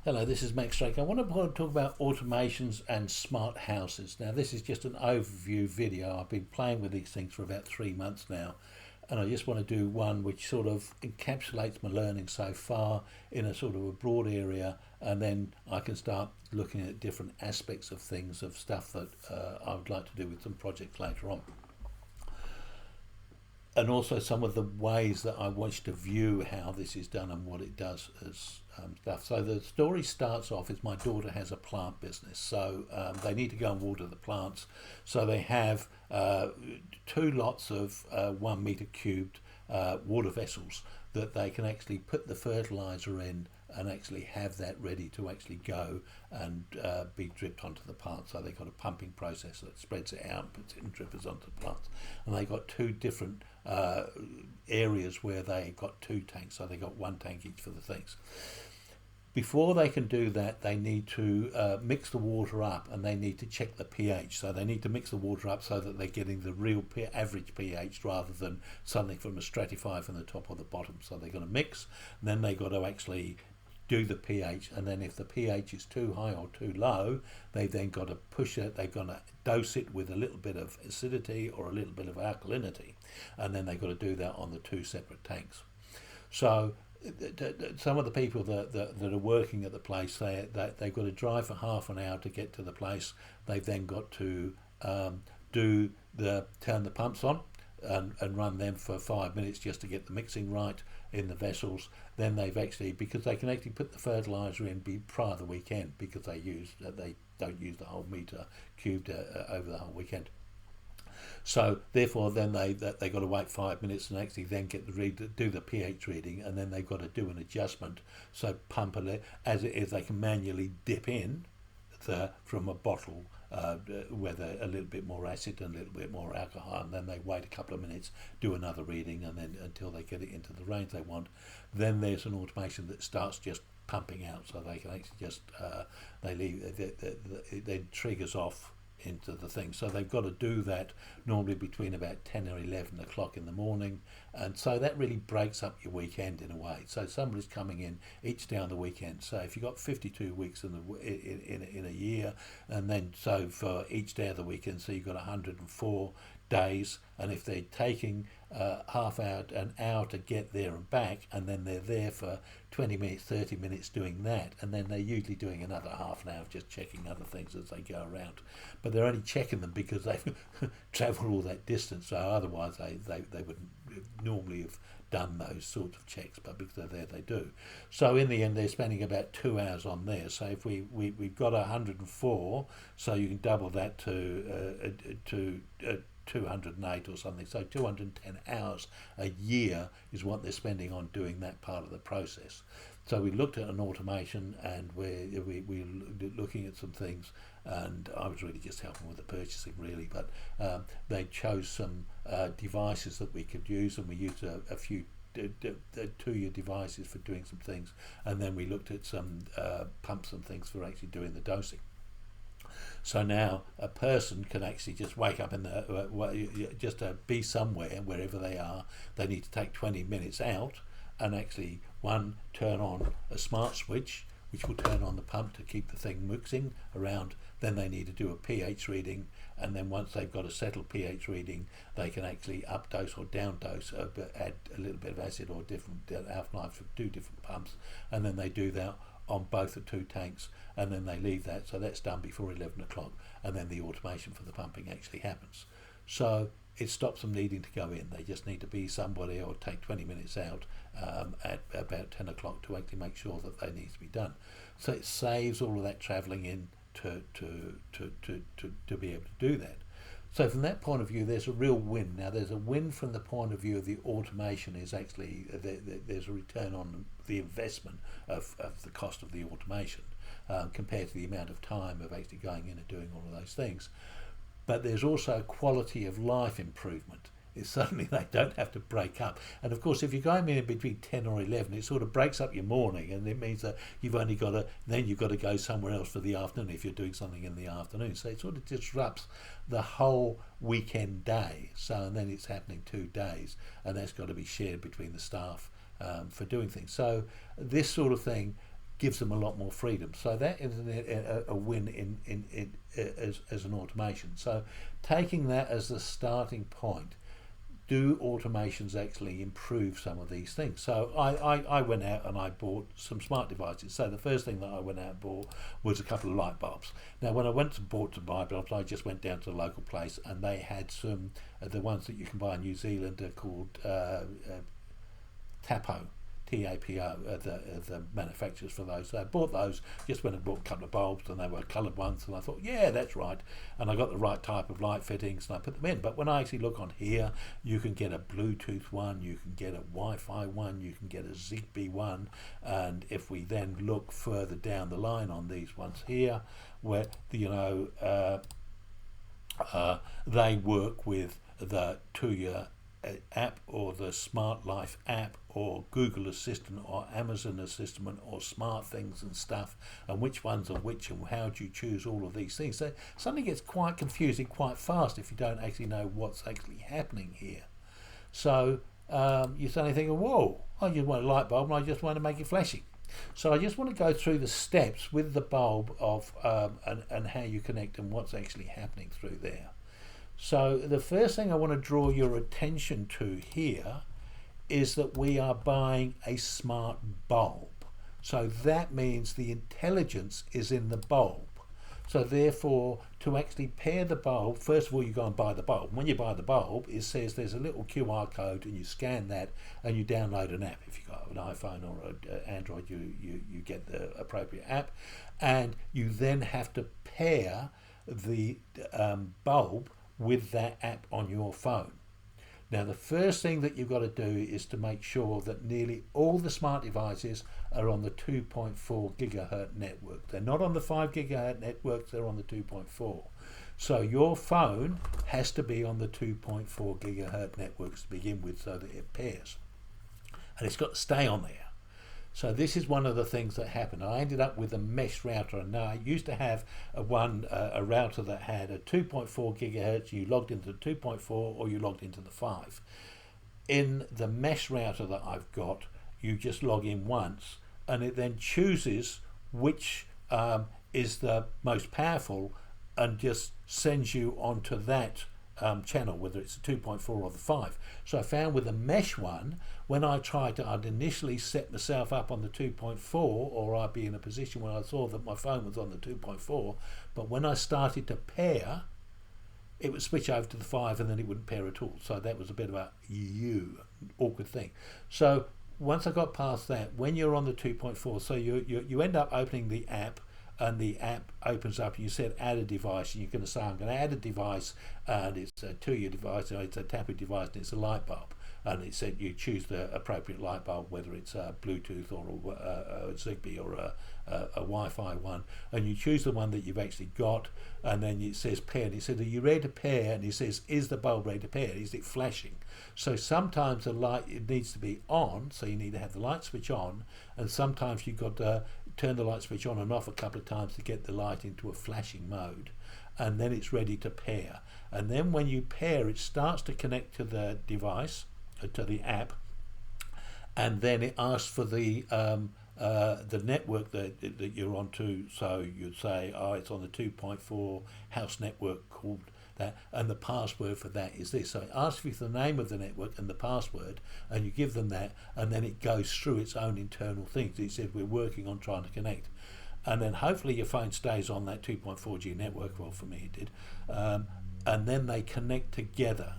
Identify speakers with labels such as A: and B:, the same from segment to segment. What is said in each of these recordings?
A: Hello, this is Max Drake. I want to talk about automations and smart houses. Now, this is just an overview video. I've been playing with these things for about 3 months now, and I just want to do one which sort of encapsulates my learning so far in a sort of a broad area, and then I can start looking at different aspects of things, of stuff that I would like to do with some projects later on, and also some of the ways that I wish to view how this is done and what it does as stuff. So the story starts off is my daughter has a plant business, so they need to go and water the plants. So they have two lots of 1 meter cubed water vessels that they can actually put the fertilizer in and actually have that ready to actually go and be dripped onto the plant. So they've got a pumping process that spreads it out and puts it in drippers onto the plants. And they've got two different areas where they've got two tanks. So they've got one tank each for the things. Before they can do that, they need to mix the water up, and they need to check the pH. So they need to mix the water up so that they're getting the real average pH rather than something from a stratifier from the top or the bottom. So they've got to mix, and then they've got to actually do the pH, and then if the pH is too high or too low, they've then got to push it, they've got to dose it with a little bit of acidity or a little bit of alkalinity, and then they've got to do that on the two separate tanks. So some of the people that are working at the place, they've got to drive for half an hour to get to the place. They've then got to turn the pumps on and run them for 5 minutes just to get the mixing right in the vessels. Then they've actually, because they can actually put the fertilizer in prior to the weekend, because they don't use the whole meter cubed over the whole weekend. So therefore, then they got to wait 5 minutes and actually then get do the pH reading, and then they've got to do an adjustment. So pump it as it is. They can manually dip in from a bottle with a little bit more acid and a little bit more alcohol, and then they wait a couple of minutes, do another reading, and then until they get it into the range they want. Then there's an automation that starts just pumping out, so they can actually just they leave it then triggers off into the thing. So they've got to do that normally between about 10 or 11 o'clock in the morning, and so that really breaks up your weekend in a way. So somebody's coming in each day on the weekend. So if you've got 52 weeks in a year, and then so for each day of the weekend, so you've got 104 days, and if they're taking an hour to get there and back, and then they're there for 20 minutes, 30 minutes doing that, and then they're usually doing another half an hour just checking other things as they go around. But they're only checking them because they've travelled all that distance, so otherwise they wouldn't normally have done those sorts of checks, but because they're there, they do. So in the end, they're spending about 2 hours on there. So if we've got 104, so you can double that to 208 or something. So 210 hours a year is what they're spending on doing that part of the process. So we looked at an automation, and we're looking at some things, and I was really just helping with the purchasing really, but they chose some devices that we could use, and we used a few 2-year devices for doing some things, and then we looked at some pumps and things for actually doing the dosing. So now a person can actually just wake up in just to be somewhere, wherever they are. They need to take 20 minutes out and actually turn on a smart switch, which will turn on the pump to keep the thing mixing around. Then they need to do a pH reading, and then once they've got a settled pH reading, they can actually up dose or down dose, add a little bit of acid or different half-life for 2 different pumps, and then they do that on both the 2 tanks, and then they leave that. So that's done before 11 o'clock, and then the automation for the pumping actually happens. So it stops them needing to go in. They just need to be somebody or take 20 minutes out at about 10 o'clock to actually make sure that they need to be done. So it saves all of that travelling in to be able to do that. So from that point of view, there's a real win. Now, there's a win from the point of view of the automation is actually there's a return on the investment of the cost of the automation compared to the amount of time of actually going in and doing all of those things. But there's also a quality of life improvement. It's suddenly they don't have to break up. And of course, if you're going in between 10 or 11, it sort of breaks up your morning, and it means that you've got to go somewhere else for the afternoon if you're doing something in the afternoon. So it sort of disrupts the whole weekend day. So, and then it's happening 2 days, and that's got to be shared between the staff for doing things. So this sort of thing gives them a lot more freedom. So that is a win as an automation. So taking that as the starting point, do automations actually improve some of these things? So I went out and I bought some smart devices. So the first thing that I went out and bought was a couple of light bulbs. Now when I went to bought some light bulbs, I just went down to the local place and they had some, the ones that you can buy in New Zealand are called Tapo. TAPO, the manufacturers for those. So I bought those, just went and bought a couple of bulbs and they were coloured ones and I thought, yeah, that's right. And I got the right type of light fittings and I put them in. But when I actually look on here, you can get a Bluetooth one, you can get a Wi-Fi one, you can get a Zigbee one. And if we then look further down the line on these ones here, where, you know, they work with the Tuya app or the Smart Life app or Google Assistant or Amazon Assistant or Smart Things and stuff, and which ones are which and how do you choose all of these things. So something gets quite confusing quite fast if you don't actually know what's actually happening here. So you suddenly think, whoa, I just want a light bulb and I just want to make it flashing. So I just want to go through the steps with the bulb of and how you connect and what's actually happening through there. So the first thing I want to draw your attention to here is that we are buying a smart bulb. So that means the intelligence is in the bulb. So therefore, to actually pair the bulb, first of all, you go and buy the bulb. When you buy the bulb, it says there's a little QR code and you scan that and you download an app. If you've got an iPhone or an Android, you get the appropriate app. And you then have to pair the bulb with that app on your phone. Now the first thing that you've got to do is to make sure that nearly all the smart devices are on the 2.4 gigahertz network. They're not on the 5 gigahertz network, they're on the 2.4. So your phone has to be on the 2.4 gigahertz networks to begin with so that it pairs. And it's got to stay on there. So this is one of the things that happened. I ended up with a mesh router, and now I used to have a router that had a 2.4 gigahertz. You logged into the 2.4 or you logged into the 5. In the mesh router that I've got, you just log in once, and it then chooses which is the most powerful, and just sends you onto that channel, whether it's the 2.4 or the 5. So I found with the mesh one, when I tried to, I'd initially set myself up on the 2.4, or I'd be in a position where I saw that my phone was on the 2.4, but when I started to pair, it would switch over to the 5 and then it wouldn't pair at all. So that was a bit of a awkward thing. So once I got past that, when you're on the 2.4, so you end up opening the app, and the app opens up and you said add a device, and you're going to say I'm going to add a device, and it's a Tuya device, and it's a Tapu device, and it's a light bulb, and it said you choose the appropriate light bulb, whether it's a Bluetooth or a Zigbee or a Wi-Fi one, and you choose the one that you've actually got, and then it says pair, and it said are you ready to pair, and it says is the bulb ready to pair, is it flashing? So sometimes the light, it needs to be on, so you need to have the light switch on, and sometimes you've got to turn the light switch on and off a couple of times to get the light into a flashing mode, and then it's ready to pair. And then when you pair, it starts to connect to the device, to the app, and then it asks for the network that you're onto. So you'd say, oh, it's on the 2.4 house network called that, and the password for that is this. So it asks you for the name of the network and the password, and you give them that, and then it goes through its own internal things. It said we're working on trying to connect, and then hopefully your phone stays on that 2.4G network. Well, for me it did, and then they connect together,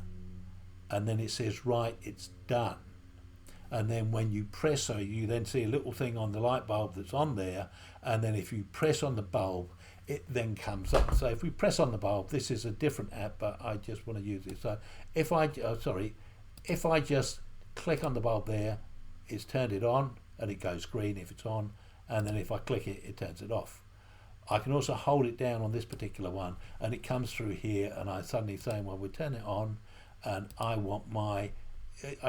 A: and then it says right, it's done. And then when you press, so you then see a little thing on the light bulb that's on there, and then if you press on the bulb, it then comes up. So if we press on the bulb, this is a different app, but I just want to use it. So if I just click on the bulb there, it's turned it on and it goes green if it's on, and then if I click it, it turns it off. I can also hold it down on this particular one and it comes through here, and I suddenly say, well, we turn it on, and I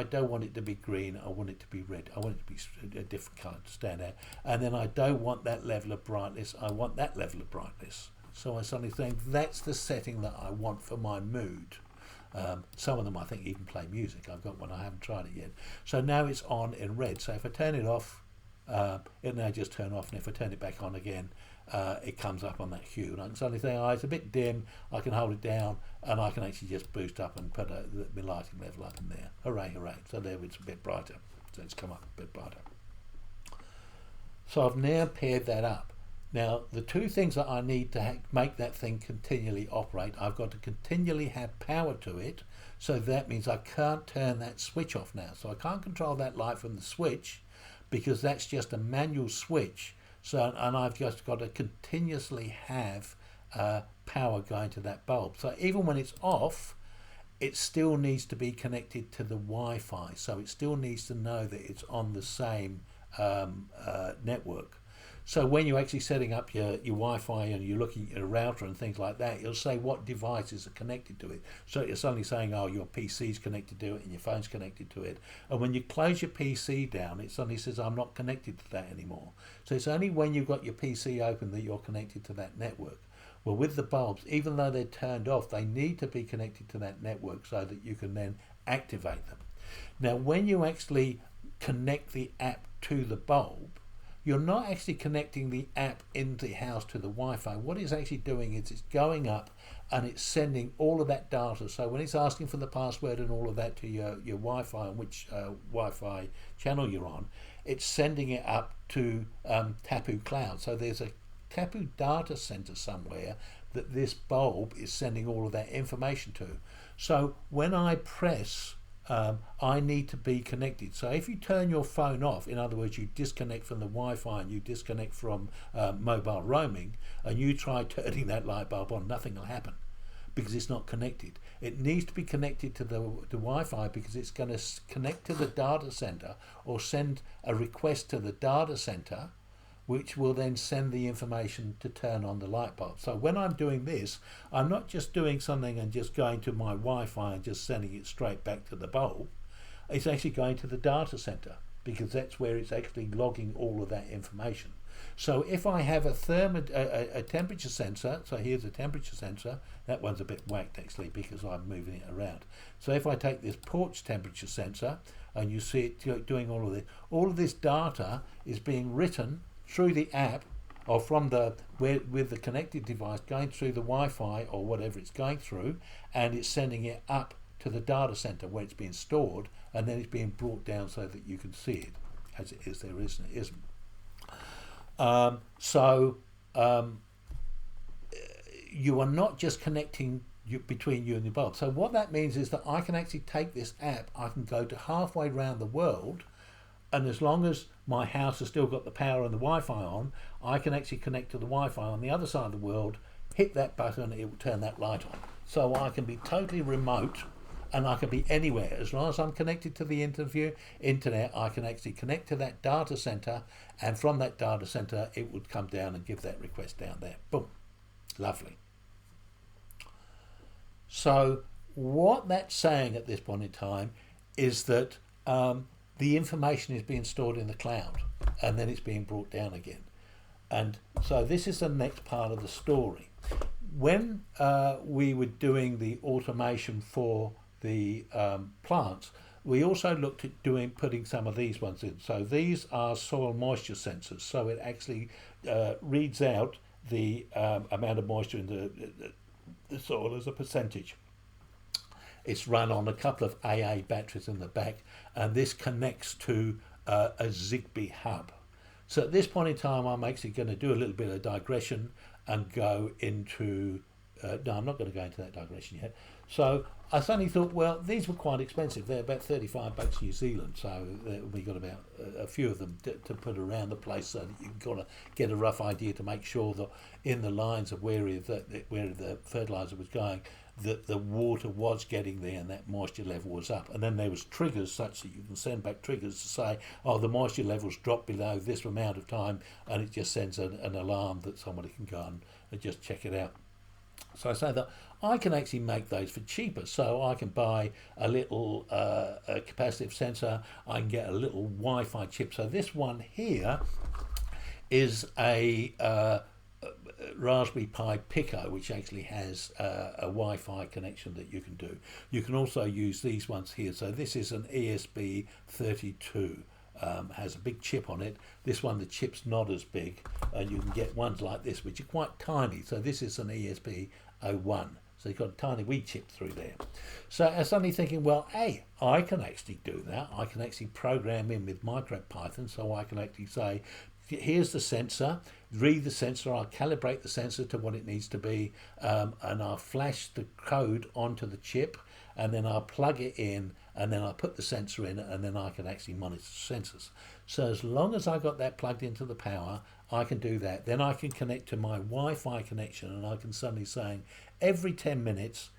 A: don't want it to be green, I want it to be red, I want it to be a different colour to stand out, and then I don't want that level of brightness, I want that level of brightness. So I suddenly think that's the setting that I want for my mood. Some of them I think even play music. I've got one, I haven't tried it yet. So now it's on in red, so if I turn it off, it'll now just turn off, and if I turn it back on again, it comes up on that hue, and I can suddenly say, oh, it's a bit dim, I can hold it down, and I can actually just boost up and put the lighting level up in there. Hooray, hooray. So there it's a bit brighter. So it's come up a bit brighter. So I've now paired that up. Now, the two things that I need to make that thing continually operate, I've got to continually have power to it, so that means I can't turn that switch off now. So I can't control that light from the switch, because that's just a manual switch. So, and I've just got to continuously have power going to that bulb. So even when it's off, it still needs to be connected to the Wi-Fi. So it still needs to know that it's on the same network. So when you're actually setting up your Wi-Fi and you're looking at a router and things like that, it'll say what devices are connected to it. So it's only saying, oh, your PC's connected to it and your phone's connected to it. And when you close your PC down, it suddenly says, I'm not connected to that anymore. So it's only when you've got your PC open that you're connected to that network. Well, with the bulbs, even though they're turned off, they need to be connected to that network so that you can then activate them. Now, when you actually connect the app to the bulb, you're not actually connecting the app in the house to the Wi-Fi. What it's actually doing is it's going up and it's sending all of that data. So when it's asking for the password and all of that to your Wi-Fi, on which Wi-Fi channel you're on, it's sending it up to Tapu Cloud. So there's a Tapu data center somewhere that this bulb is sending all of that information to. So when I press I need to be connected. So if you turn your phone off, in other words, you disconnect from the Wi-Fi and you disconnect from mobile roaming, and you try turning that light bulb on, nothing will happen because it's not connected. It needs to be connected to the Wi-Fi because it's going to connect to the data center or send a request to the data center, which will then send the information to turn on the light bulb. So when I'm doing this, I'm not just doing something and just going to my Wi-Fi and just sending it straight back to the bulb. It's actually going to the data center because that's where it's actually logging all of that information. So if I have a temperature sensor, so here's a temperature sensor, that one's a bit whacked actually because I'm moving it around. So if I take this porch temperature sensor and you see it doing all of this data is being written through the app or from with the connected device going through the Wi-Fi or whatever it's going through, and it's sending it up to the data center where it's being stored, and then it's being brought down so that you can see it as it is there isn't. You are not just connecting between you and the bulb. So what that means is that I can actually take this app, I can go to halfway around the world, and as long as my house has still got the power and the Wi-Fi on, I can actually connect to the Wi-Fi on the other side of the world, hit that button, it will turn that light on. So I can be totally remote and I can be anywhere. As long as I'm connected to the internet, I can actually connect to that data center, and from that data center, it would come down and give that request down there. Boom. Lovely. So what that's saying at this point in time is that the information is being stored in the cloud and then it's being brought down again. And so this is the next part of the story. When we were doing the automation for the plants, we also looked at putting some of these ones in. So these are soil moisture sensors. So it actually reads out the amount of moisture in the soil as a percentage. It's run on a couple of AA batteries in the back, and this connects to a Zigbee hub. So at this point in time, I'm actually going to do a little bit of digression and go into... no, I'm not going to go into that digression yet. So I suddenly thought, well, these were quite expensive. They're about $35 New Zealand, so we got about a few of them to put around the place so that you've got to get a rough idea to make sure that in the lines of where the fertiliser was going, that the water was getting there and that moisture level was up. And then there was triggers such that you can send back triggers to say, oh, the moisture levels dropped below this amount of time, and it just sends an alarm that somebody can go and just check it out. So I say that I can actually make those for cheaper. So I can buy a little a capacitive sensor, I can get a little Wi-Fi chip. So this one here is a Raspberry Pi Pico, which actually has a Wi-Fi connection that you can do. You can also use these ones here. So this is an ESP32 has a big chip on it. This one, the chip's not as big, and you can get ones like this, which are quite tiny. So this is an ESP01. So you've got a tiny wee chip through there. So I was suddenly thinking, well, hey, I can actually do that. I can actually program in with MicroPython, so I can actually say, here's the sensor, read the sensor, I'll calibrate the sensor to what it needs to be, and I'll flash the code onto the chip, and then I'll plug it in, and then I'll put the sensor in, and then I can actually monitor sensors. So as long as I got that plugged into the power, I can do that. Then I can connect to my Wi-Fi connection, and I can suddenly say, every 10 minutes,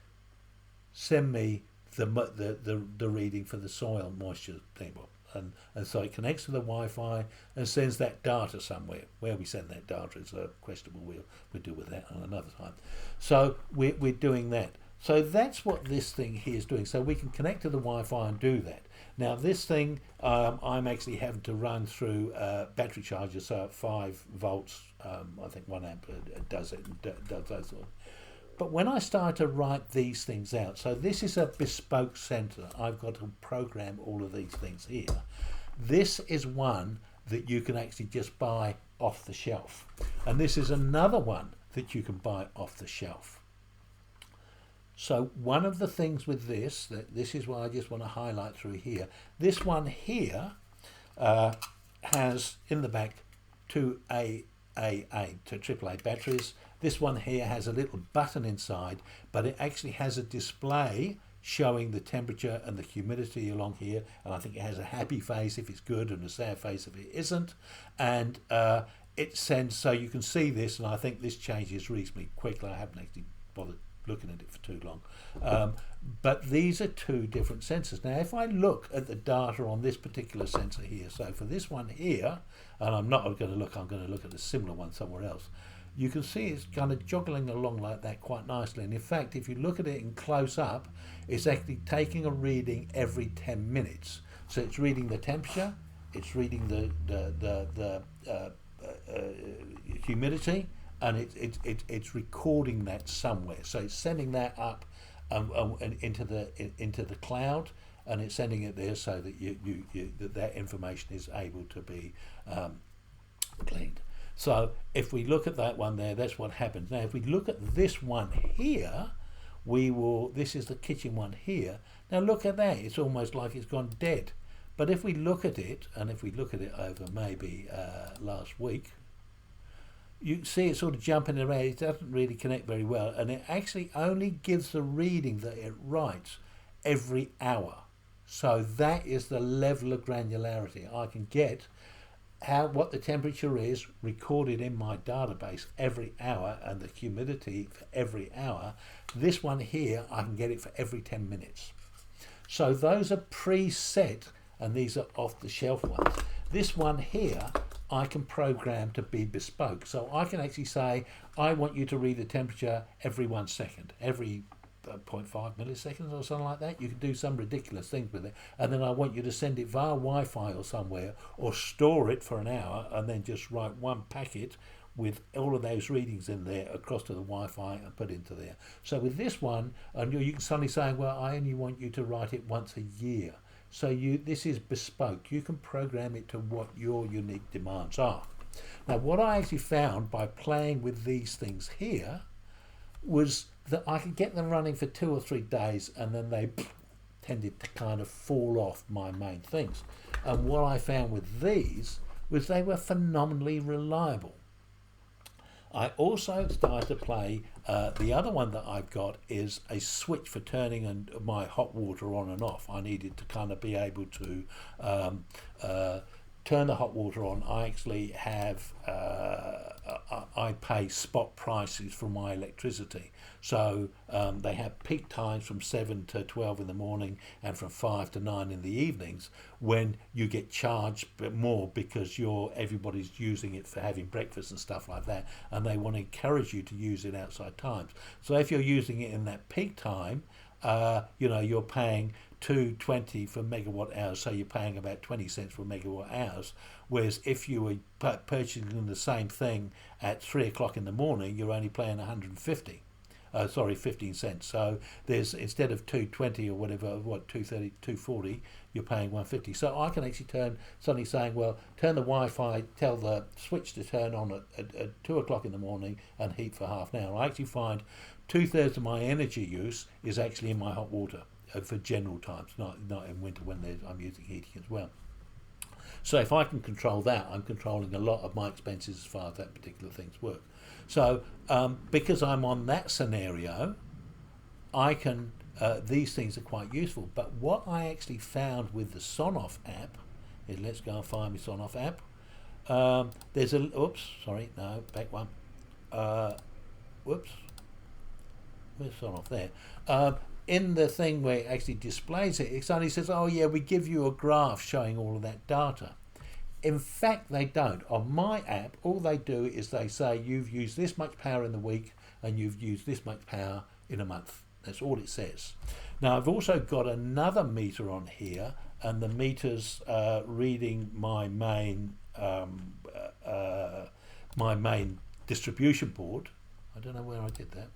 A: send me the reading for the soil moisture table. And so it connects to the Wi-Fi and sends that data somewhere. Where we send that data is questionable. We'll deal with that on another time. So we're doing that. So that's what this thing here is doing. So we can connect to the Wi-Fi and do that. Now this thing, I'm actually having to run through battery charger, so at 5 volts, I think 1 amp does it, does those sort of. But when I start to write these things out, so this is a bespoke sensor. I've got to program all of these things here. This is one that you can actually just buy off the shelf. And this is another one that you can buy off the shelf. So one of the things with this is what I just want to highlight through here. This one here has in the back two AAA batteries. This one here has a little button inside, but it actually has a display showing the temperature and the humidity along here, and I think it has a happy face if it's good and a sad face if it isn't, and it sends, so you can see this, and I think this changes reasonably quickly. I haven't actually bothered looking at it for too long, but these are two different sensors. Now if I look at the data on this particular sensor here, so for this one here, and I'm not going to look, I'm going to look at a similar one somewhere else, you can see it's kind of joggling along like that quite nicely. And in fact, if you look at it in close up, it's actually taking a reading every 10 minutes. So it's reading the temperature, it's reading the humidity, and it's recording that somewhere. So it's sending that up into the cloud, and it's sending it there so that that information is able to be cleaned. So if we look at that one there, that's what happens. Now if we look at this one here, this is the kitchen one here. Now look at that, it's almost like it's gone dead. But if we look at it, and if we look at it over maybe last week, you see it sort of jumping around. It doesn't really connect very well, and it actually only gives the reading that it writes every hour. So that is the level of granularity I can get. What the temperature is recorded in my database every hour, and the humidity for every hour. This one here, I can get it for every 10 minutes. So those are preset, and these are off-the-shelf ones. This one here, I can program to be bespoke. So I can actually say, I want you to read the temperature every 1 second, every 0.5 milliseconds or something like that. You can do some ridiculous things with it, and then I want you to send it via Wi-Fi or somewhere, or store it for an hour, and then just write one packet with all of those readings in there across to the Wi-Fi and put into there. So with this one, you can suddenly say, well, I only want you to write it once a year. So this is bespoke. You can program it to what your unique demands are. Now what I actually found by playing with these things here was that I could get them running for 2 or 3 days, and then they tended to kind of fall off my main things. And what I found with these was they were phenomenally reliable. I also started to play, the other one that I've got is a switch for turning my hot water on and off. I needed to kind of be able to turn the hot water on. I actually have, I pay spot prices for my electricity. So they have peak times from 7 to 12 in the morning and from 5 to 9 in the evenings, when you get charged more because everybody's using it for having breakfast and stuff like that, and they want to encourage you to use it outside times. So if you're using it in that peak time, you're paying $2.20 for megawatt hours, so you're paying about 20 cents for megawatt hours. Whereas if you were purchasing the same thing at 3 o'clock in the morning, you're only paying 150. sorry, 15 cents. So there's, instead of 220 or whatever, what, 230, 240, you're paying 150. So I can actually turn, suddenly saying, well, turn the Wi-Fi, tell the switch to turn on at 2 o'clock in the morning and heat for half an hour. I actually find 2/3 of my energy use is actually in my hot water for general times, not in winter when I'm using heating as well. So if I can control that, I'm controlling a lot of my expenses as far as that particular thing's work. So because I'm on that scenario, I can, these things are quite useful. But what I actually found with the Sonoff app is, let's go and find my Sonoff app. There's a, oops, sorry, no, back one. Whoops, where's Sonoff there? In the thing where it actually displays it, it only says, oh yeah, we give you a graph showing all of that data. In fact, they don't. On my app, all they do is they say you've used this much power in the week and you've used this much power in a month. That's all it says. Now, I've also got another meter on here, and the meter's reading my main distribution board. I don't know where I did that.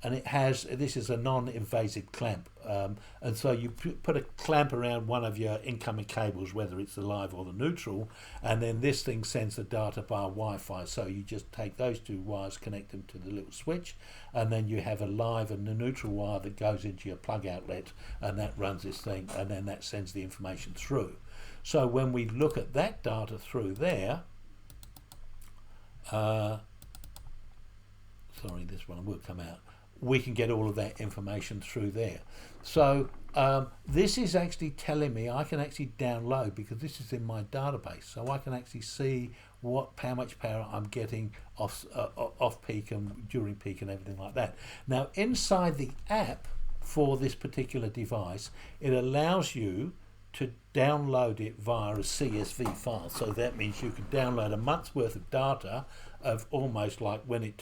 A: And it has, this is a non-invasive clamp. And so you put a clamp around one of your incoming cables, whether it's the live or the neutral, and then this thing sends the data via Wi-Fi. So you just take those two wires, connect them to the little switch, and then you have a live and a neutral wire that goes into your plug outlet, and that runs this thing, and then that sends the information through. So when we look at that data through there, sorry, this one will come out, we can get all of that information through there. So this is actually telling me I can actually download, because this is in my database, so I can actually see how much power I'm getting off peak and during peak and everything like that. Now inside the app for this particular device, it allows you to download it via a CSV file. So that means you can download a month's worth of data of almost like when it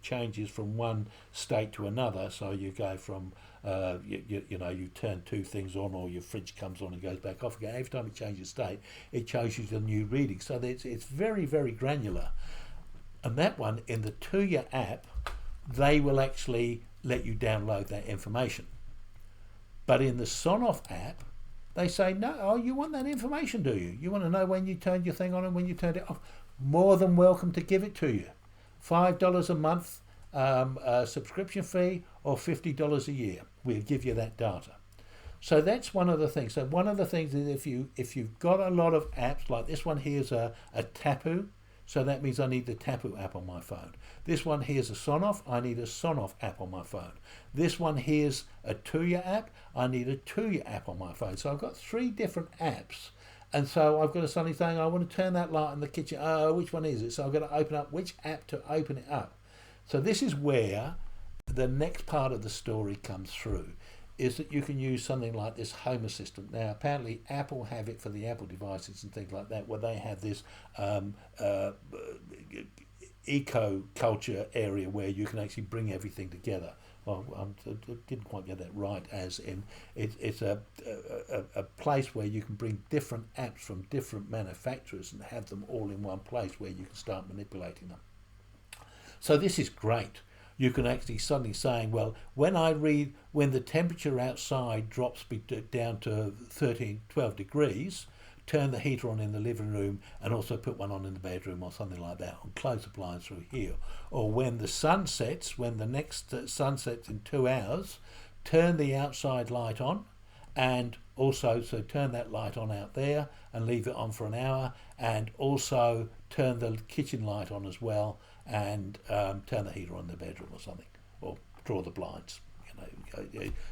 A: changes from one state to another. So you go from, you know, you turn two things on, or your fridge comes on and goes back off again. Every time it changes state, it shows you the new reading. So it's very, very granular. And that one, in the Tuya app, they will actually let you download that information. But in the Sonoff app, they say, no, oh, you want that information, do you? You want to know when you turned your thing on and when you turned it off? More than welcome to give it to you. $5 a month subscription fee, or $50 a year. We'll give you that data. So that's one of the things. So one of the things is if you've got a lot of apps, like this one here's a Tapu, so that means I need the Tapu app on my phone. This one here's a Sonoff, I need a Sonoff app on my phone. This one here's a Tuya app, I need a Tuya app on my phone. So I've got 3 different apps. And so I've got a suddenly saying, I want to turn that light in the kitchen. Oh, which one is it? So I've got to open up which app to open it up. So this is where the next part of the story comes through, is that you can use something like this Home Assistant. Now, apparently Apple have it for the Apple devices and things like that, where they have this eco-culture area where you can actually bring everything together. Well, I didn't quite get that right, as in it's a place where you can bring different apps from different manufacturers and have them all in one place where you can start manipulating them. So this is great. You can actually suddenly saying, well, when the temperature outside drops down to 12 degrees, turn the heater on in the living room and also put one on in the bedroom or something like that, and close the blinds through here. Or when the sun sets, when the next sun sets in 2 hours, turn the outside light on, and also so turn that light on out there and leave it on for an hour, and also turn the kitchen light on as well, and turn the heater on in the bedroom or something, or draw the blinds.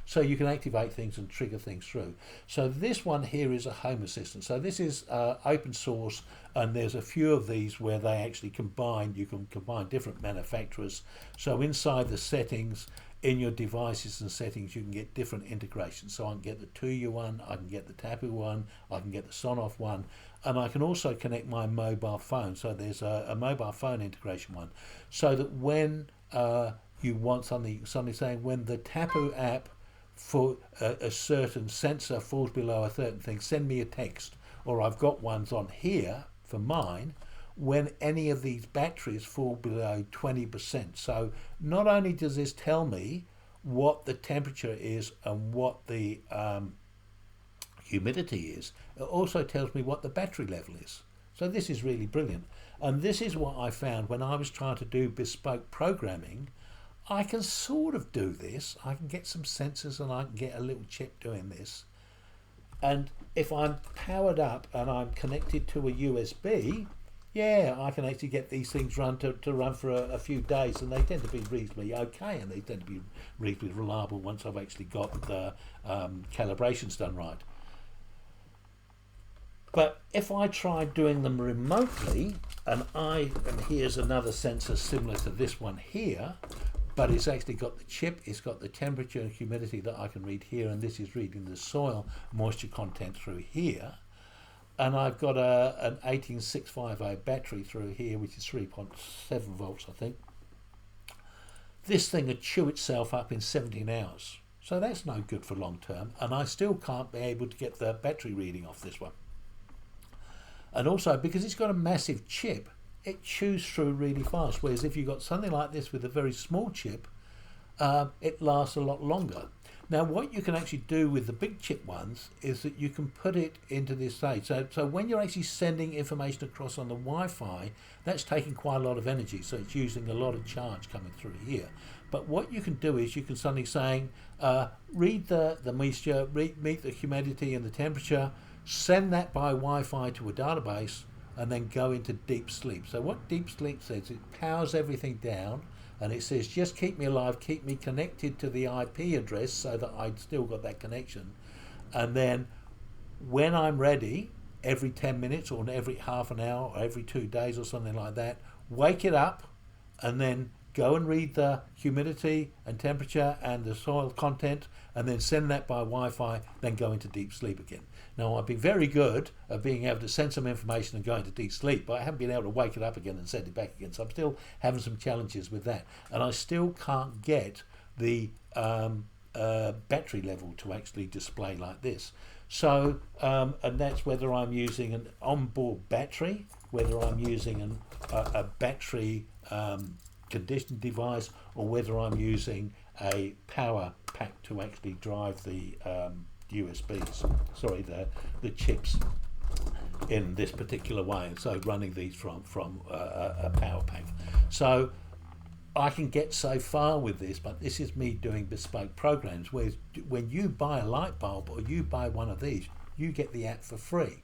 A: So you can activate things and trigger things through. So this one here is a Home Assistant. So this is open source, and there's a few of these where they actually you can combine different manufacturers. So inside the settings, in your devices and settings, you can get different integrations. So I can get the Tuya one, I can get the Tapu one, I can get the Sonoff one, and I can also connect my mobile phone. So there's a mobile phone integration one, so that when you want something saying when the Tapu app for a certain sensor falls below a certain thing, send me a text. Or I've got ones on here for mine when any of these batteries fall below 20%. So not only does this tell me what the temperature is and what the humidity is, it also tells me what the battery level is. So this is really brilliant. And this is what I found when I was trying to do bespoke programming. I can sort of do this. I can get some sensors and I can get a little chip doing this. And if I'm powered up and I'm connected to a USB, yeah, I can actually get these things to run for a few days, and they tend to be reasonably okay, and they tend to be reasonably reliable once I've actually got the calibrations done right. But if I try doing them remotely, and here's another sensor similar to this one here, but it's actually got the chip, it's got the temperature and humidity that I can read here, and this is reading the soil moisture content through here. And I've got an 18650 battery through here, which is 3.7 volts, I think. This thing would chew itself up in 17 hours. So that's no good for long term, and I still can't be able to get the battery reading off this one. And also, because it's got a massive chip, it chews through really fast, whereas if you've got something like this with a very small chip, it lasts a lot longer. Now, what you can actually do with the big chip ones is that you can put it into this stage. So when you're actually sending information across on the Wi-Fi, that's taking quite a lot of energy, so it's using a lot of charge coming through here. But what you can do is you can suddenly say, read the moisture, read the humidity and the temperature, send that by Wi-Fi to a database, and then go into deep sleep. So what deep sleep says, it powers everything down, and it says just keep me alive, keep me connected to the IP address so that I'd still got that connection. And then when I'm ready, every 10 minutes or every half an hour or every 2 days or something like that, wake it up and then go and read the humidity and temperature and the soil content, and then send that by Wi-Fi, then go into deep sleep again. Now, I've been very good at being able to send some information and go into deep sleep, but I haven't been able to wake it up again and send it back again. So I'm still having some challenges with that. And I still can't get the battery level to actually display like this. So, and that's whether I'm using an onboard battery, whether I'm using a battery conditioned device, or whether I'm using a power pack to actually drive the the chips in this particular way, and so running these from a power pack. So I can get so far with this, but this is me doing bespoke programs, where when you buy a light bulb or you buy one of these, you get the app for free.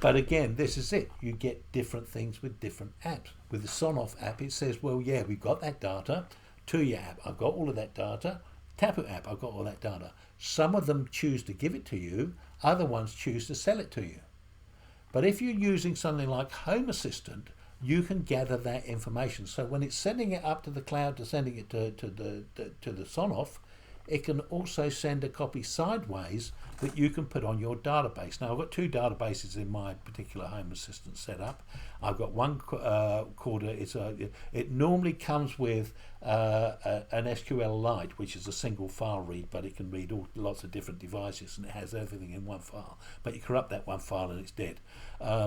A: But again, this is it. You get different things with different apps. With the Sonoff app, it says, well, yeah, we've got that data. Tuya app, I've got all of that data. Tapu app, I've got all that data. Some of them choose to give it to you. Other ones choose to sell it to you. But if you're using something like Home Assistant, you can gather that information. So when it's sending it up to the cloud, to sending it to the Sonoff, it can also send a copy sideways that you can put on your database. Now, I've got two databases in my particular Home Assistant setup. I've got one called, it normally comes with an SQLite, which is a single file read, but it can read lots of different devices, and it has everything in one file. But you corrupt that one file and it's dead.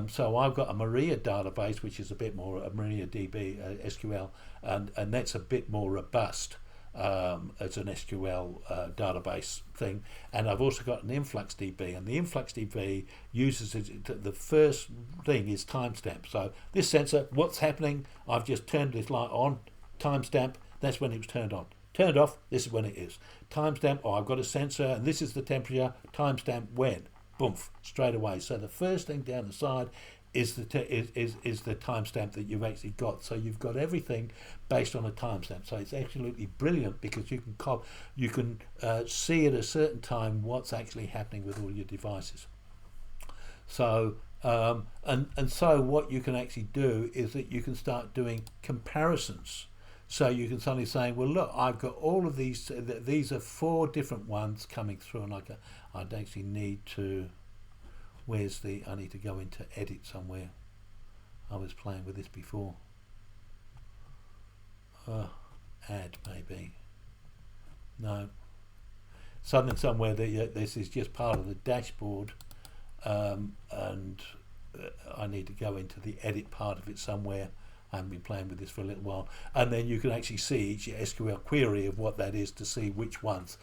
A: So I've got a Maria database, which is a bit more, a MariaDB SQL, and that's a bit more robust. It's an SQL database thing, and I've also got an InfluxDB, and the InfluxDB uses the first thing is timestamp. So this sensor, what's happening? I've just turned this light on, timestamp. That's when it was turned on. Turned off. This is when it is. Timestamp. Oh, I've got a sensor, and this is the temperature. Timestamp when? Boom, straight away. So the first thing down the side is the timestamp that you've actually got. So you've got everything based on a timestamp. So it's absolutely brilliant, because you can see at a certain time what's actually happening with all your devices. So and so what you can actually do is that you can start doing comparisons. So you can suddenly say, well, look, I've got all of these. These are 4 different ones coming through, and I'd actually need to. I need to go into edit somewhere. I was playing with this before. Add maybe. No. Somewhere that this is just part of the dashboard, and I need to go into the edit part of it somewhere. I haven't been playing with this for a little while, and then you can actually see each SQL query of what that is to see which ones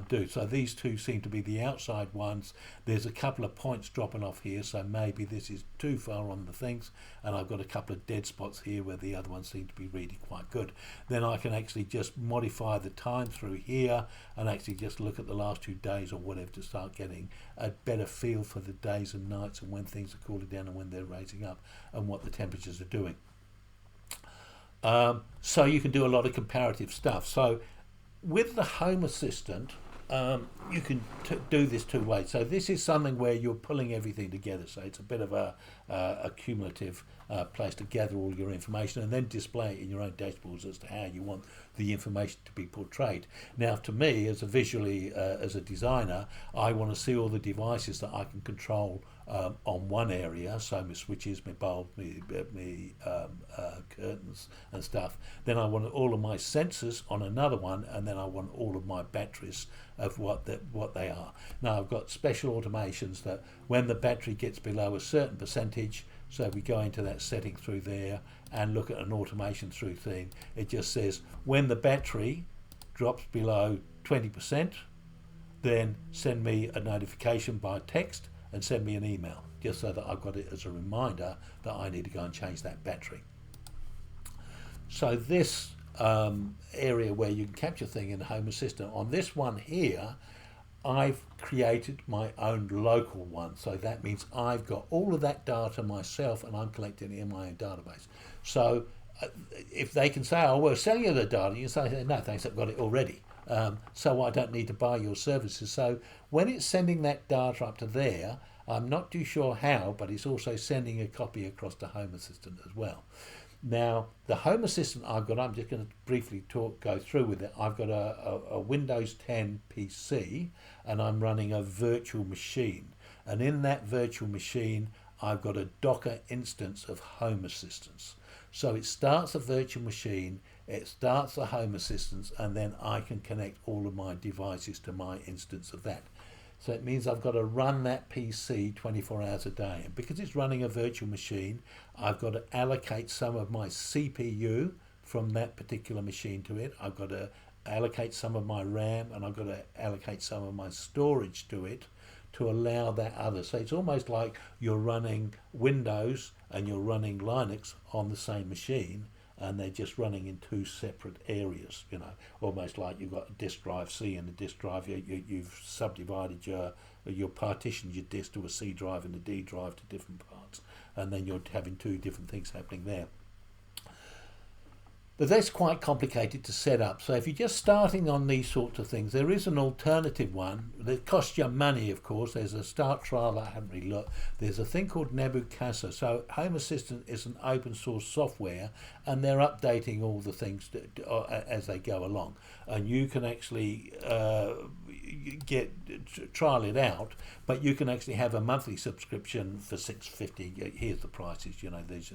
A: do. So these two seem to be the outside ones. There's a couple of points dropping off here, so maybe this is too far on the things, and I've got a couple of dead spots here where the other ones seem to be really quite good. Then I can actually just modify the time through here and actually just look at the last 2 days or whatever to start getting a better feel for the days and nights and when things are cooling down and when they're raising up and what the temperatures are doing. So you can do a lot of comparative stuff. So with the Home Assistant, you can do this 2 ways. So this is something where you're pulling everything together. So it's a bit of a cumulative place to gather all your information and then display it in your own dashboards as to how you want the information to be portrayed. Now, to me, as a designer, I want to see all the devices that I can control on one area, so my switches, my bulb, my curtains and stuff. Then I want all of my sensors on another one, and then I want all of my batteries of what they are. Now I've got special automations that when the battery gets below a certain percentage, so we go into that setting through there and look at an automation through thing, it just says when the battery drops below 20%, then send me a notification by text and send me an email, just so that I've got it as a reminder that I need to go and change that battery. So this area where you can capture thing in the Home Assistant, on this one here, I've created my own local one. So that means I've got all of that data myself and I'm collecting it in my own database. So if they can say, oh, we'll sell you the data, you can say, no, thanks, I've got it already. So I don't need to buy your services. So when it's sending that data up to there, I'm not too sure how, but it's also sending a copy across to Home Assistant as well. Now, the Home Assistant I've got, I'm just going to briefly go through with it. I've got a Windows 10 PC and I'm running a virtual machine. And in that virtual machine, I've got a Docker instance of Home Assistants. So it starts a virtual machine, it starts the Home Assistants, and then I can connect all of my devices to my instance of that. So it means I've got to run that PC 24 hours a day. And because it's running a virtual machine, I've got to allocate some of my CPU from that particular machine to it. I've got to allocate some of my RAM, and I've got to allocate some of my storage to it to allow that other. So it's almost like you're running Windows and you're running Linux on the same machine, and they're just running in 2 separate areas, you know, almost like you've got a disk drive C and a disk drive. You've subdivided your partitioned your disk to a C drive and a D drive to different parts, and then you're having 2 different things happening there. But that's quite complicated to set up. So if you're just starting on these sorts of things, there is an alternative one that costs you money, of course. There's a start trial that I haven't really looked. There's a thing called Nebuchadnezzar. So Home Assistant is an open source software, and they're updating all the things as they go along. And you can actually trial it out, but you can actually have a monthly subscription for $6.50. Here's the prices, you know, there's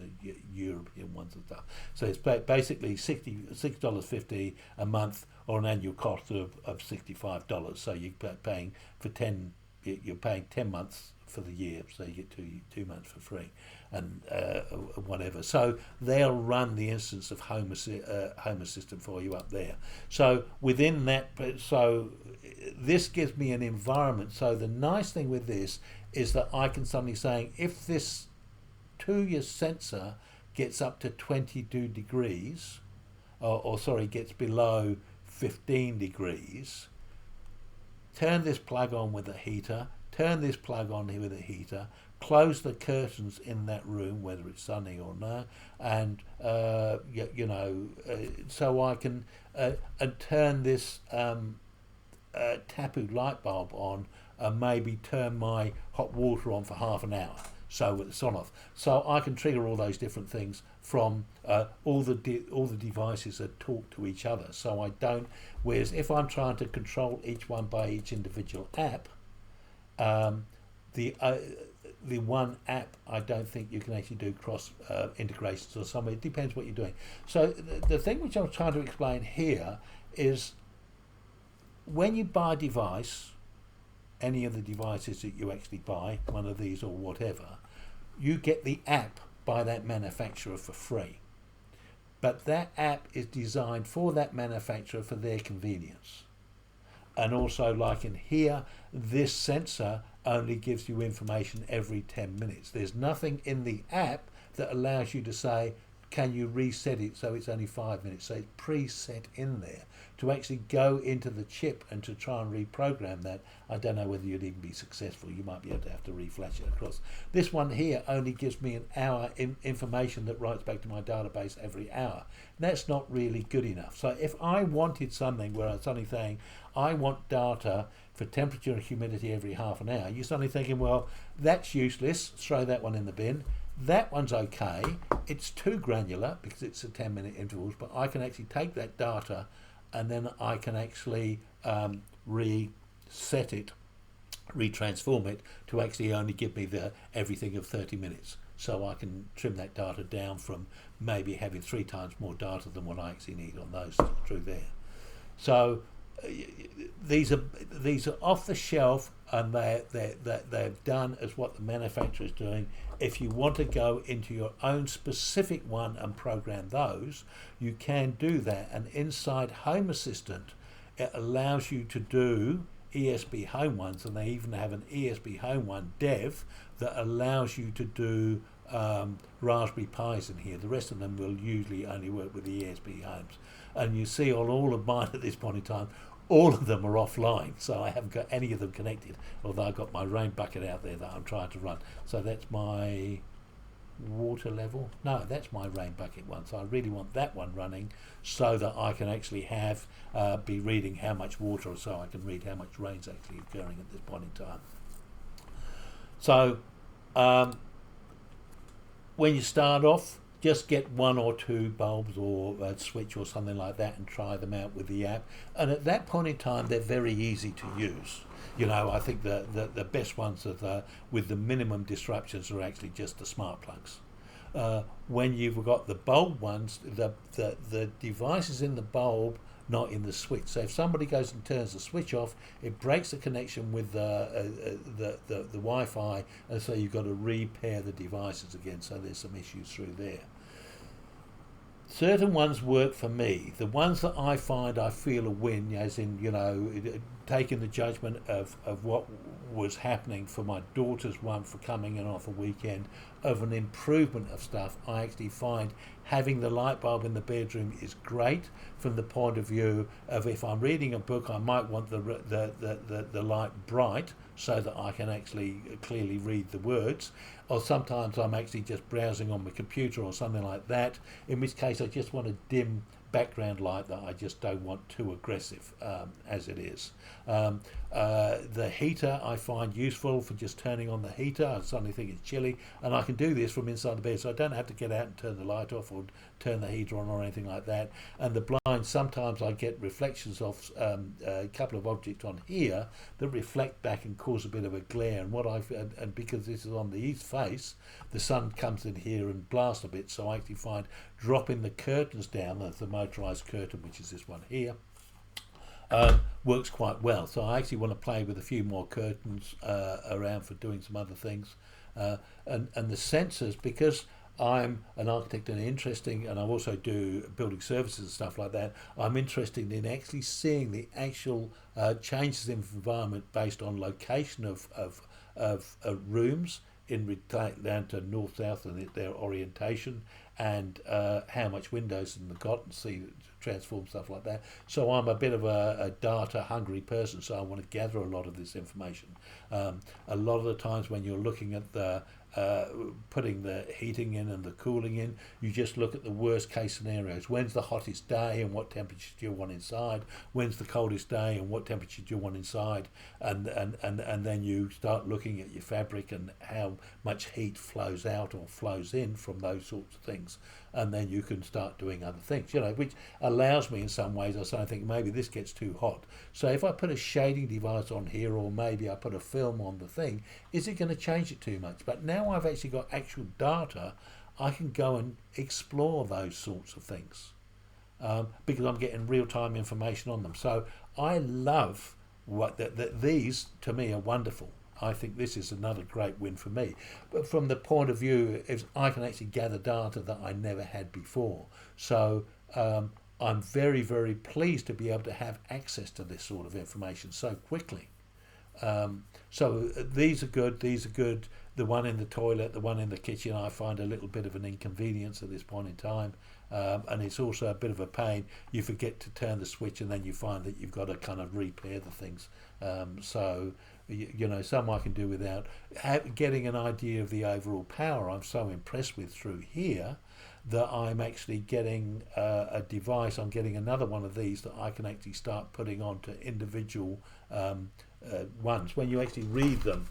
A: European ones and stuff. So it's basically $6.50 a month, or an annual cost of $65. So you're paying for 10. You're paying 10 months for the year, so you get two months for free, and whatever. So they'll run the instance of Home Assistant for you up there. So within that, so this gives me an environment. So the nice thing with this is that I can suddenly say, if this 2-year sensor gets up to 22 degrees, or gets below 15 degrees, turn this plug on with a heater, turn this plug on here with a heater, close the curtains in that room, whether it's sunny or no, and so I can and turn this Tapu light bulb on, and maybe turn my hot water on for half an hour, so with it's on off. So I can trigger all those different things from all the devices that talk to each other. So I don't. Whereas if I'm trying to control each one by each individual app, the one app, I don't think you can actually do cross integrations or something. It depends what you're doing. So the thing which I'm trying to explain here is, when you buy a device, any of the devices that you actually buy, one of these or whatever, you get the app by that manufacturer for free. But that app is designed for that manufacturer for their convenience. And also, like in here, this sensor only gives you information every 10 minutes. There's nothing in the app that allows you to say, can you reset it so it's only 5 minutes? So it's preset in there. To actually go into the chip and to try and reprogram that, I don't know whether you'd even be successful. You might be able to have to reflash it across. This one here only gives me an hour information that writes back to my database every hour. That's not really good enough. So if I wanted something where I'm suddenly saying, I want data for temperature and humidity every half an hour, you're suddenly thinking, well, that's useless, throw that one in the bin. That one's okay. It's too granular because it's a 10-minute intervals, but I can actually take that data and then I can actually reset it, retransform it to actually only give me the everything of 30 minutes. So I can trim that data down from maybe having 3 times more data than what I actually need on those through there. So these are off the shelf, and they're done as what the manufacturer is doing. If you want to go into your own specific one and program those, you can do that. And inside Home Assistant, it allows you to do ESP Home ones, and they even have an ESP Home one dev that allows you to do Raspberry Pis in here. The rest of them will usually only work with the ESP Homes. And you see on all of mine at this point in time, all of them are offline, so I haven't got any of them connected, although I've got my rain bucket out there that I'm trying to run. So that's my water level. No, that's my rain bucket one. So I really want that one running so that I can actually have be reading how much water, so I can read how much rain's actually occurring at this point in time. So when you start off, just get 1 or 2 bulbs or a switch or something like that and try them out with the app. And at that point in time, they're very easy to use. You know, I think the best ones are with the minimum disruptions are actually just the smart plugs. When you've got the bulb ones, the devices in the bulb, not in the switch. So if somebody goes and turns the switch off, it breaks the connection with the Wi-Fi, and so you've got to repair the devices again. So there's some issues through there. Certain ones work for me. The ones that I find I feel a win, as in, you know, taking the judgment of what was happening for my daughter's one for coming in off a weekend, of an improvement of stuff, I actually find having the light bulb in the bedroom is great from the point of view of if I'm reading a book, I might want the light bright so that I can actually clearly read the words. Or sometimes I'm actually just browsing on my computer or something like that, in which case I just want a dim background light that I just don't want too aggressive as it is. The heater I find useful for just turning on the heater. I suddenly think it's chilly, and I can do this from inside the bed, so I don't have to get out and turn the light off or turn the heater on or anything like that. And the blinds, sometimes I get reflections of a couple of objects on here that reflect back and cause a bit of a glare. And because this is on the east face, the sun comes in here and blasts a bit, so I actually find dropping the curtains down, the motorized curtain, which is this one here, works quite well. So I actually want to play with a few more curtains around for doing some other things. And the sensors, because I'm an architect and I also do building services and stuff like that, I'm interested in actually seeing the actual changes in environment based on location of rooms down to north, south, and their orientation, and how much windows in the got, and see transform stuff like that. So I'm a bit of a data hungry person, so I want to gather a lot of this information. A lot of the times when you're looking at the putting the heating in and the cooling in, you just look at the worst case scenarios. When's the hottest day and what temperature do you want inside? When's the coldest day and what temperature do you want inside? And then you start looking at your fabric and how much heat flows out or flows in from those sorts of things. And then you can start doing other things, you know, which allows me in some ways. I think maybe this gets too hot. So if I put a shading device on here, or maybe I put a film on the thing, is it going to change it too much? But now I've actually got actual data, I can go and explore those sorts of things because I'm getting real-time information on them. So I love these, to me, are wonderful. I think this is another great win for me. But from the point of view, if I can actually gather data that I never had before. So I'm very, very pleased to be able to have access to this sort of information so quickly. So these are good. These are good. The one in the toilet, the one in the kitchen, I find a little bit of an inconvenience at this point in time, and it's also a bit of a pain. You forget to turn the switch, and then you find that you've got to kind of repair the things. So you know, some I can do without. Getting an idea of the overall power, I'm so impressed with through here that I'm actually getting a device. I'm getting another one of these that I can actually start putting onto individual ones. When you actually read them,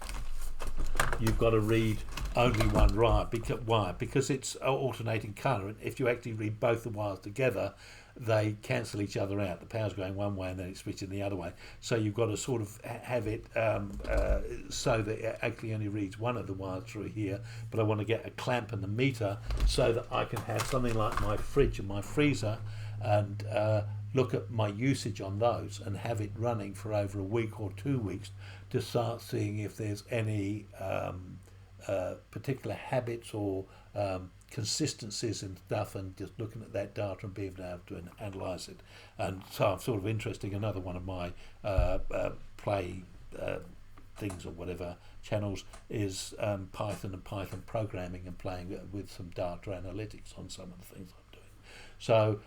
A: you've got to read only one wire because it's alternating current. If you actually read both the wires together, they cancel each other out. The power's going one way and then it's switching the other way. So you've got to sort of have it so that it actually only reads one of the wires through here. But I want to get a clamp and the meter so that I can have something like my fridge and my freezer and look at my usage on those and have it running for over a week or 2 weeks to start seeing if there's any particular habits or consistencies in stuff, and just looking at that data and being able to analyse it. And so I'm sort of interested. Another one of my play things or whatever channels is Python and Python programming and playing with some data analytics on some of the things I'm doing. So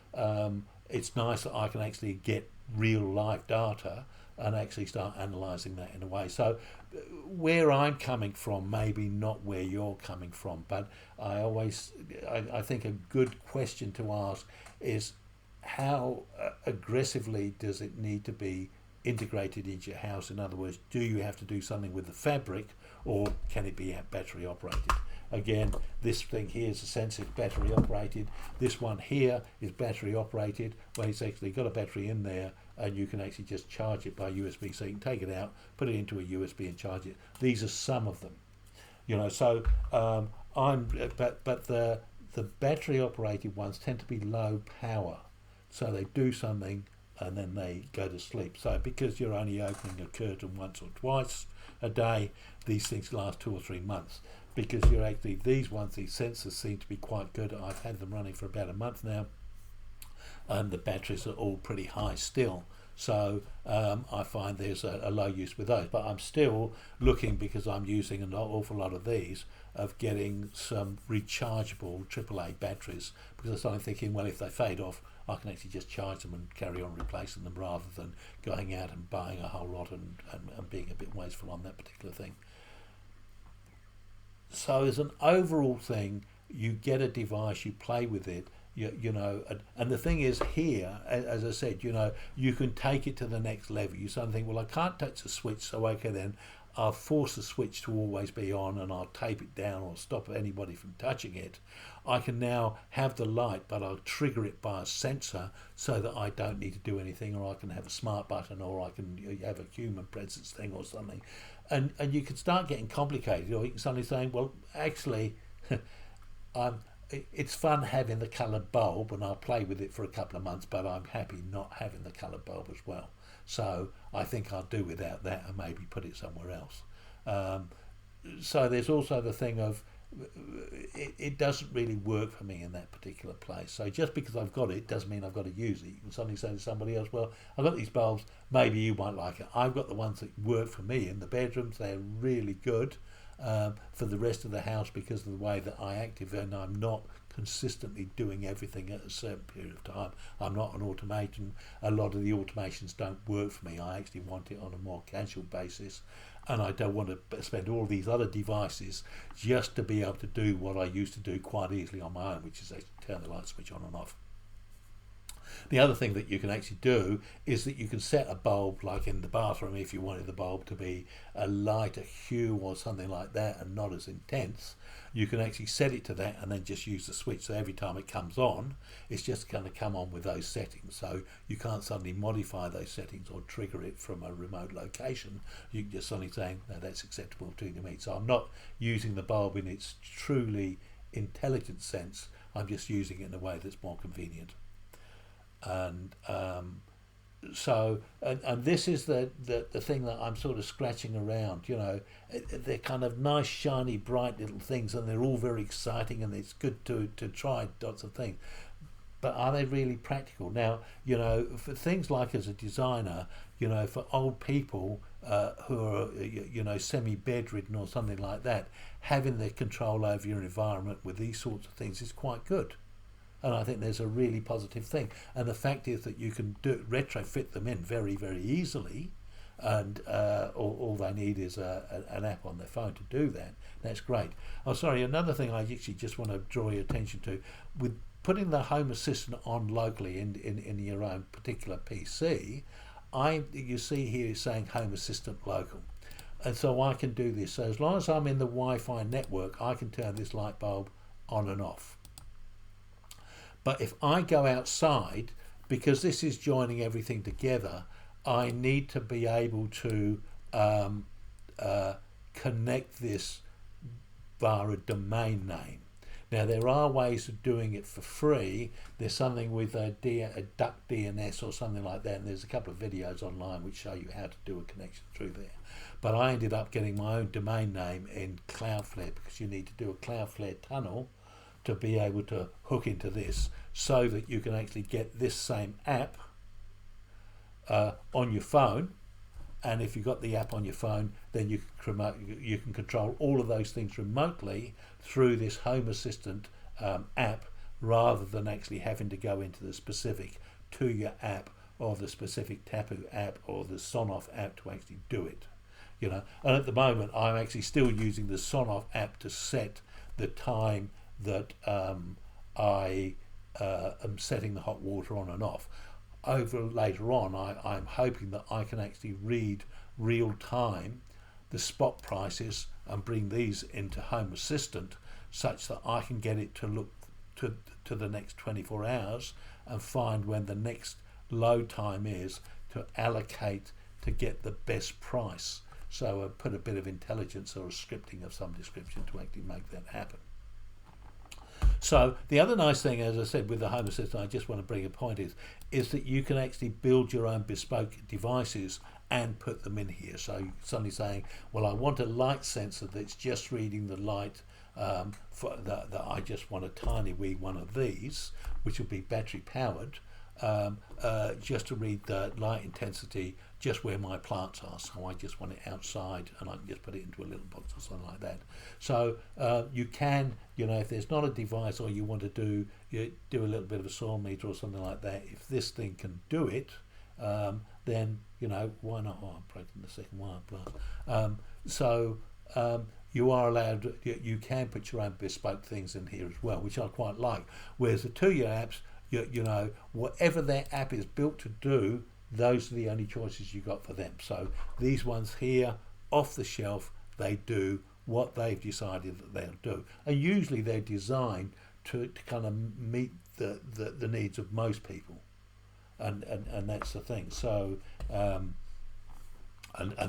A: it's nice that I can actually get real life data and actually start analysing that in a way. So where I'm coming from, maybe not where you're coming from, but I think a good question to ask is how aggressively does it need to be integrated into your house? In other words, do you have to do something with the fabric, or can it be battery operated? Again, this thing here is a sensor battery operated. This one here is battery operated, where it's actually got a battery in there, and you can actually just charge it by USB. So you can take it out, put it into a USB, and charge it. These are some of them, you know. So but the battery operated ones tend to be low power, so they do something and then they go to sleep. So because you're only opening a curtain once or twice a day, these things last 2 or 3 months. Because you're actually, these ones, these sensors seem to be quite good. I've had them running for about a month now, and the batteries are all pretty high still. So I find there's a low use with those. But I'm still looking, because I'm using an awful lot of these, of getting some rechargeable AAA batteries, because I'm thinking, well, if they fade off, I can actually just charge them and carry on replacing them, rather than going out and buying a whole lot and being a bit wasteful on that particular thing. So as an overall thing, you get a device, you play with it, you know, and the thing is here, as I said, you know, you can take it to the next level. You suddenly think, well, I can't touch the switch, so okay, then I'll force the switch to always be on, and I'll tape it down or stop anybody from touching it. I can now have the light, but I'll trigger it by a sensor so that I don't need to do anything, or I can have a smart button, or I can have a human presence thing or something. And you can start getting complicated, or you can suddenly say, well, actually, it's fun having the coloured bulb, and I'll play with it for a couple of months, but I'm happy not having the coloured bulb as well. So I think I'll do without that and maybe put it somewhere else. So there's also the thing of it doesn't really work for me in that particular place. So just because I've got it doesn't mean I've got to use it. You can suddenly say to somebody else, well, I've got these bulbs, maybe you might like it. I've got the ones that work for me in the bedrooms. They're really good for the rest of the house, because of the way that I activate, and I'm not consistently doing everything at a certain period of time. I'm not an automaton. A lot of the automations don't work for me. I actually want it on a more casual basis, and I don't want to spend all these other devices just to be able to do what I used to do quite easily on my own, which is actually turn the light switch on and off. The other thing that you can actually do is that you can set a bulb, like in the bathroom, if you wanted the bulb to be a lighter hue or something like that and not as intense. You can actually set it to that and then just use the switch. So every time it comes on, it's just going to come on with those settings. So you can't suddenly modify those settings or trigger it from a remote location. You can just suddenly say, no, that's acceptable to me. So I'm not using the bulb in its truly intelligent sense. I'm just using it in a way that's more convenient. And So, and this is the thing that I'm sort of scratching around, you know. They're kind of nice, shiny, bright little things, and they're all very exciting, and it's good to try lots of things. But are they really practical? Now, you know, for things like as a designer, you know, for old people who are, you know, semi-bedridden or something like that, having the control over your environment with these sorts of things is quite good. And I think there's a really positive thing. And the fact is that you can retrofit them in very, very easily. And all they need is an app on their phone to do that. That's great. Oh, sorry, another thing I actually just want to draw your attention to, with putting the Home Assistant on locally in your own particular PC, you see here it's saying Home Assistant local. And so I can do this. So as long as I'm in the Wi-Fi network, I can turn this light bulb on and off. But if I go outside, because this is joining everything together, I need to be able to connect this via a domain name. Now, there are ways of doing it for free. There's something with a duck DNS or something like that, and there's a couple of videos online which show you how to do a connection through there. But I ended up getting my own domain name in Cloudflare, because you need to do a Cloudflare tunnel to be able to hook into this, so that you can actually get this same app on your phone. And if you've got the app on your phone, then you can control all of those things remotely through this Home Assistant app, rather than actually having to go into the specific to your app or the specific Tapu app or the Sonoff app to actually do it. You know, and at the moment I'm actually still using the Sonoff app to set the time that I am setting the hot water on and off. Later on, I'm hoping that I can actually read real time the spot prices and bring these into Home Assistant, such that I can get it to look to the next 24 hours and find when the next load time is, to allocate to get the best price. So I put a bit of intelligence or a scripting of some description to actually make that happen. So the other nice thing, as I said, with the Home Assistant, I just want to bring a point is that you can actually build your own bespoke devices and put them in here. So you're suddenly saying, well, I want a light sensor that's just reading the light, that I just want a tiny wee one of these, which will be battery powered, just to read the light intensity just where my plants are. So I just want it outside, and I can just put it into a little box or something like that. So you can, you know, if there's not a device, or you want to do a little bit of a soil meter or something like that, if this thing can do it, then, you know, why not? Oh, I'm breaking the second wire. You are allowed, you can put your own bespoke things in here as well, which I quite like. Whereas the 2-year apps, you know, whatever their app is built to do, those are the only choices you got for them. So these ones here, off the shelf, they do what they've decided that they'll do. And usually they're designed to kind of meet the needs of most people. And that's the thing. So, and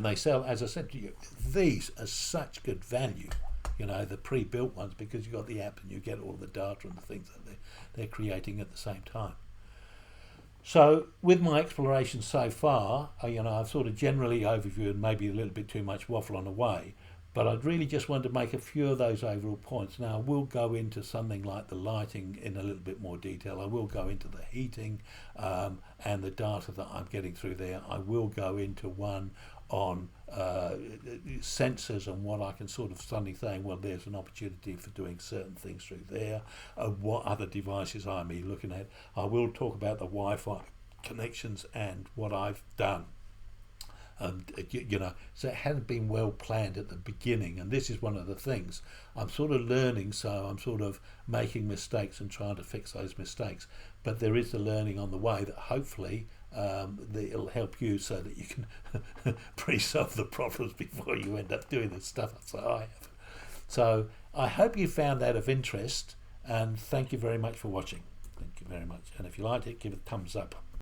A: they sell, as I said to you, these are such good value, you know, the pre-built ones, because you've got the app and you get all the data and the things that they're creating at the same time. So with my exploration so far, you know, I've sort of generally overviewed, maybe a little bit too much waffle on the way, but I'd really just wanted to make a few of those overall points. Now, I will go into something like the lighting in a little bit more detail. I will go into the heating and the data that I'm getting through there. I will go into one on sensors and what I can sort of suddenly saying, well, there's an opportunity for doing certain things through there. What other devices I'm looking at. I will talk about the Wi-Fi connections and what I've done. You know, so it hadn't been well planned at the beginning, and this is one of the things I'm sort of learning. So I'm sort of making mistakes and trying to fix those mistakes, but there is the learning on the way that hopefully it'll help you so that you can pre-solve the problems before you end up doing the stuff that I have. So I hope you found that of interest, and thank you very much for watching. Thank you very much, and if you liked it, give it a thumbs up.